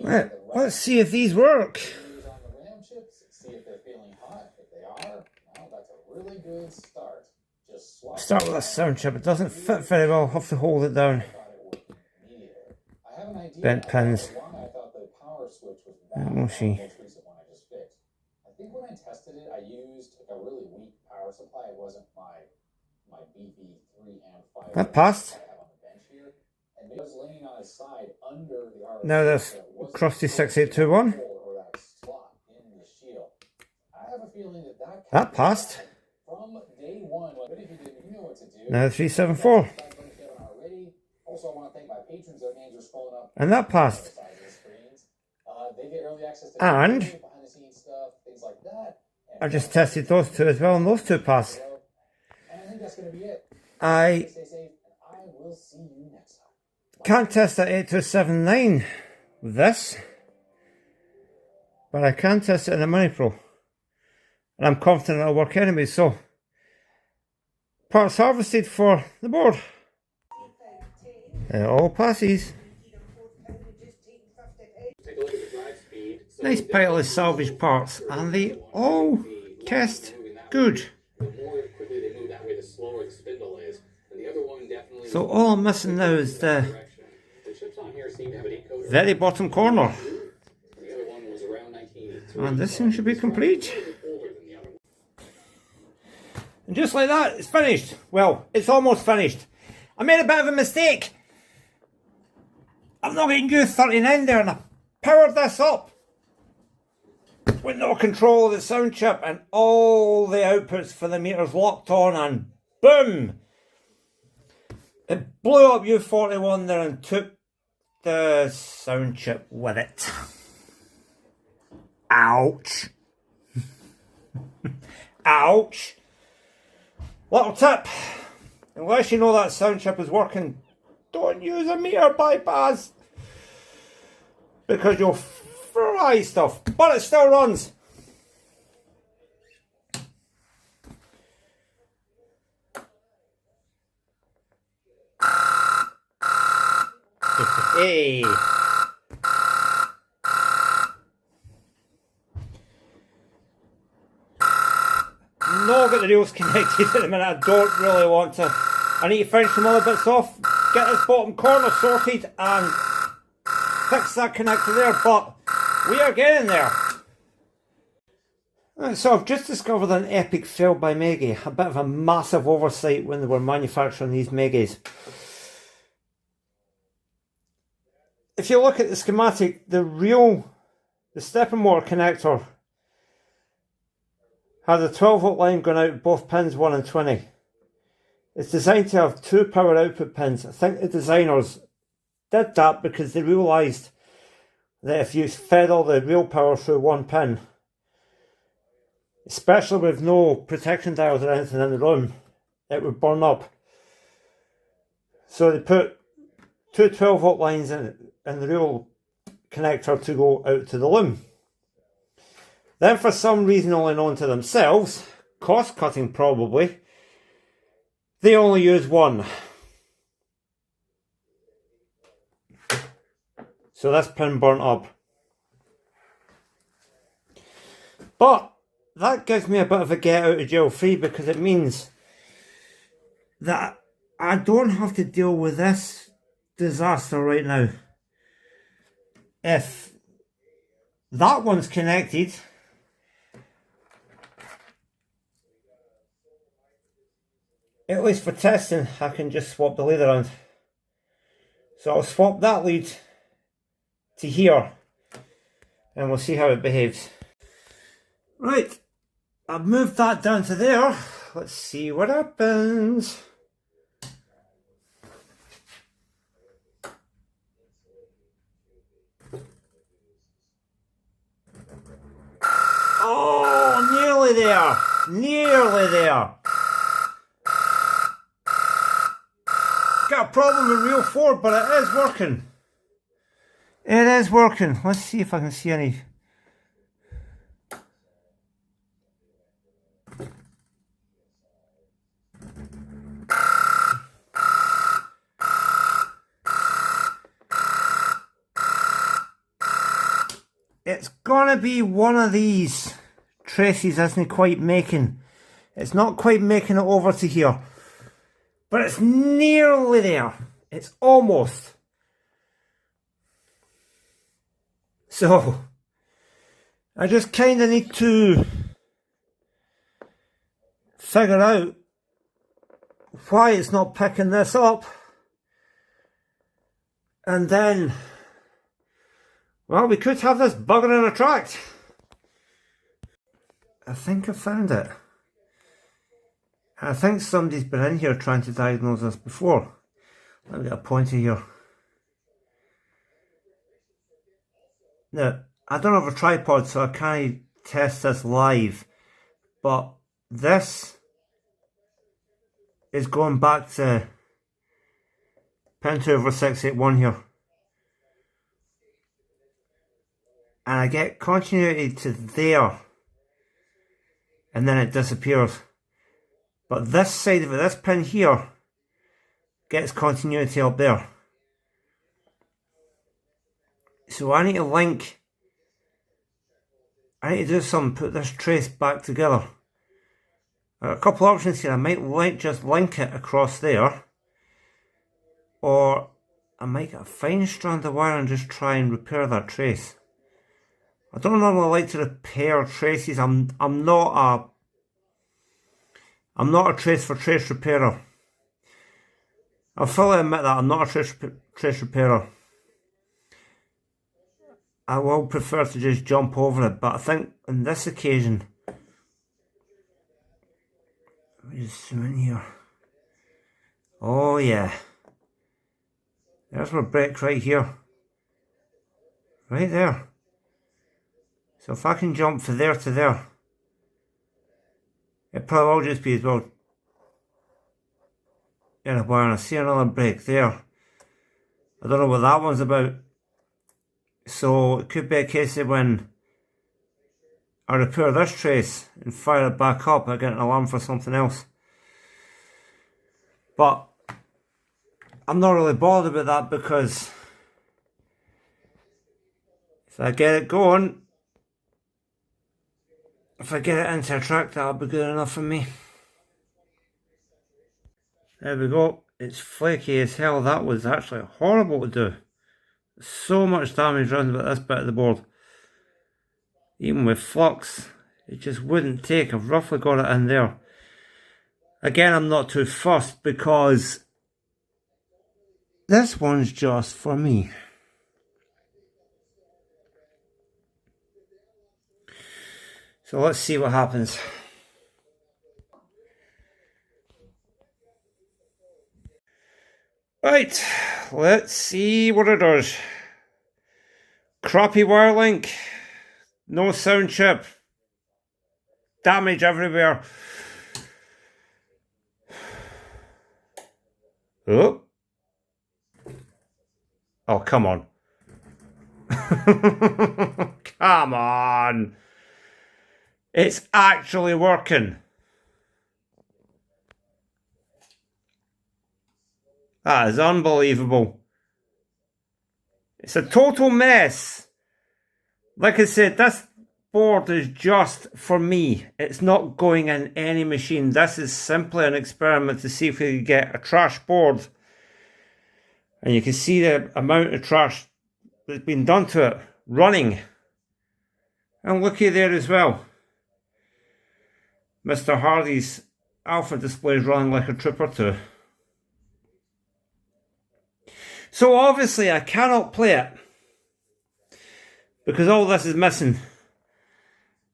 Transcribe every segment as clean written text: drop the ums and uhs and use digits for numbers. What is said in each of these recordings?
Right, let's see if these work. Start with a sound chip. It doesn't fit very well. I'll have to hold it down. Bent pins. We'll see. I think when I tested it, I used a really weak power supply. It wasn't my beefy 3 amp 5. That passed. And it was laying on its side under the ROC. Now this crusty 6821. That passed. From day one, but if you didn't, you know what to do. Now the 374. Also, I want to thank my patrons. Their names are scrolling up. And that passed. They get early access to And behind the scenes stuff, things like that. I just tested those two as well, and those two pass. And I think that's going to be it. I Stay safe, and I will see you next time. can't test that 8279 with this, but I can test it in the Mini Pro. And I'm confident it'll work anyway, so parts harvested for the board. It all passes. Nice pile of salvage parts, and they all test good. So all I'm missing now is the very bottom corner. And this thing should be complete. And just like that, it's finished. Well, it's almost finished. I made a bit of a mistake. I'm not getting U39 there, and I powered this up with no control of the sound chip, and all the outputs for the meters locked on, and boom! It blew up U41 there and took the sound chip with it. Ouch. Ouch. Little tip, unless you know that sound chip is working, don't use a meter bypass, because you'll fry stuff, but it still runs. Hey. No, get the reels connected at the minute. I don't really want to. I need to finish some other bits off, get this bottom corner sorted and fix that connector there, but we are getting there. Right, so I've just discovered an epic fail by Maygay, a bit of a massive oversight when they were manufacturing these Maygays. If you look at the schematic, the stepper motor connector has a 12-volt line going out both pins 1 and 20. It's designed to have 2 power output pins. I think the designers did that because they realised that if you fed all the real power through one pin, especially with no protection dials or anything in the room, it would burn up. So they put 2 12-volt lines in the real connector to go out to the loom. Then for some reason only known to themselves, cost cutting probably, they only use one. So this pin burnt up. But that gives me a bit of a get out of jail free, because it means that I don't have to deal with this disaster right now. If that one's connected, at least for testing, I can just swap the lead around. So I'll swap that lead to here, and we'll see how it behaves. Right, I've moved that down to there. Let's see what happens. Oh, nearly there. Nearly there. Got a problem with reel 4, but it is working. It is working. Let's see if I can see any. it's gonna be one of these traces isn't quite making. It's not quite making it over to here. But it's nearly there. It's almost. So, I just kind of need to figure out why it's not picking this up. And then, well, we could have this bugger in a tract. I think I found it. I think somebody's been in here trying to diagnose this before. Let me get a pointer here. Now, I don't have a tripod, so I can't test this live. But this is going back to pin 2 over 681 here. And I get continuity to there. And then it disappears. But this side of it, this pin here, gets continuity up there. So I need to link, I need to do something, put this trace back together. A couple of options here. I might just link it across there. Or I might get a fine strand of wire and just try and repair that trace. I don't normally like to repair traces. I'm not a trace for trace repairer. I'll fully admit that I'm not a trace repairer. I will prefer to just jump over it, but I think on this occasion, let me just zoom in here. Oh yeah, there's my break right here, right there. So if I can jump from there to there, it probably will just be as well. In a wire, and I see another break there. I don't know what that one's about. So it could be a case of when I repair this trace and fire it back up, I get an alarm for something else. But I'm not really bothered about that, because if I get it going, if I get it into a track, that'll be good enough for me. There we go. It's flaky as hell. That was actually horrible to do. So much damage around about this bit of the board. Even with flux, it just wouldn't take. I've roughly got it in there. Again, I'm not too fussed, because this one's just for me. So let's see what happens. Right, let's see what it does. Crappy wire link, no sound chip, damage everywhere. Oh, oh, come on. Come on. It's actually working. That is unbelievable. It's a total mess. Like I said, this board is just for me. It's not going in any machine. This is simply an experiment to see if we can get a trash board. And you can see the amount of trash that's been done to it running. And looky there as well. Mr. Hardy's alpha display is running like a trip or two. So obviously I cannot play it, because all this is missing.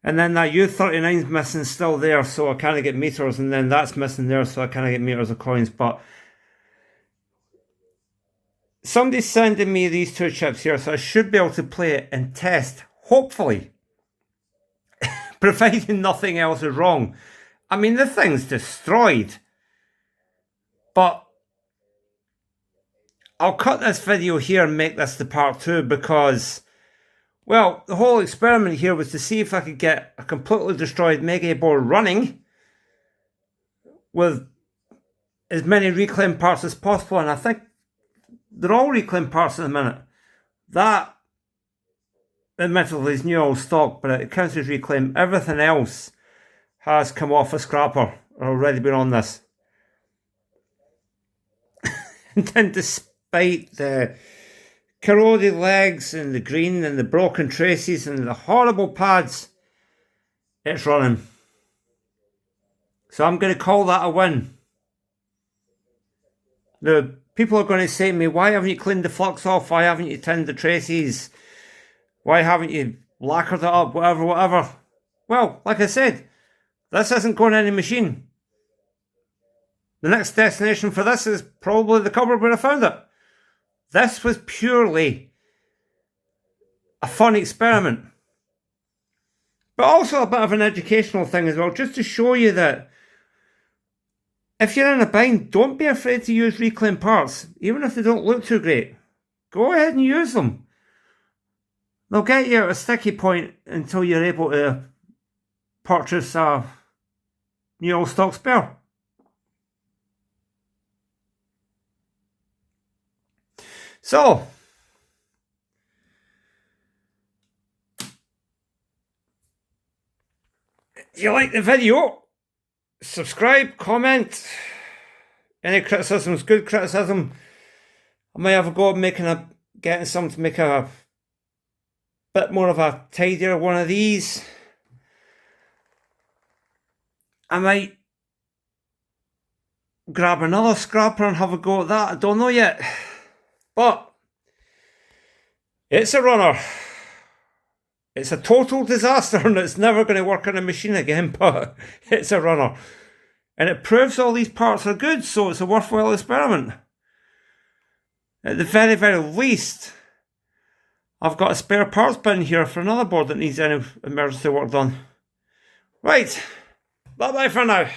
And then that U39 is missing still there, so I can't get meters, and then that's missing there, so I can't get meters of coins. But somebody's sending me these two chips here, so I should be able to play it and test, hopefully. Providing nothing else is wrong. I mean, the thing's destroyed. But I'll cut this video here and make this the part 2, because, well, the whole experiment here was to see if I could get a completely destroyed Maygay board running with as many reclaimed parts as possible, and I think they're all reclaimed parts at the minute. That admittedly it's new old stock, but it counts as reclaim. Everything else has come off a scrapper or already been on this. And then despite the corroded legs and the green and the broken traces and the horrible pads, it's running. So I'm going to call that a win. Now, people are going to say to me, why haven't you cleaned the flux off? Why haven't you tinned the traces? Why haven't you lacquered it up? Whatever. Well, like I said, this isn't going in any machine. The next destination for this is probably the cupboard where I found it. This was purely a fun experiment. But also a bit of an educational thing as well, just to show you that if you're in a bind, don't be afraid to use reclaimed parts, even if they don't look too great. Go ahead and use them. They'll get you at a sticky point until you're able to purchase a new old stock spare. So, if you like the video, subscribe, comment. Any criticism is good criticism. I might have a go at getting some to make a bit more of a tidier one of these. I might grab another scrapper and have a go at that. I don't know yet. But it's a runner. It's a total disaster and it's never going to work on a machine again, but it's a runner. And it proves all these parts are good, so it's a worthwhile experiment. At the very, very least, I've got a spare parts bin here for another board that needs any emergency work done. Right, bye-bye for now.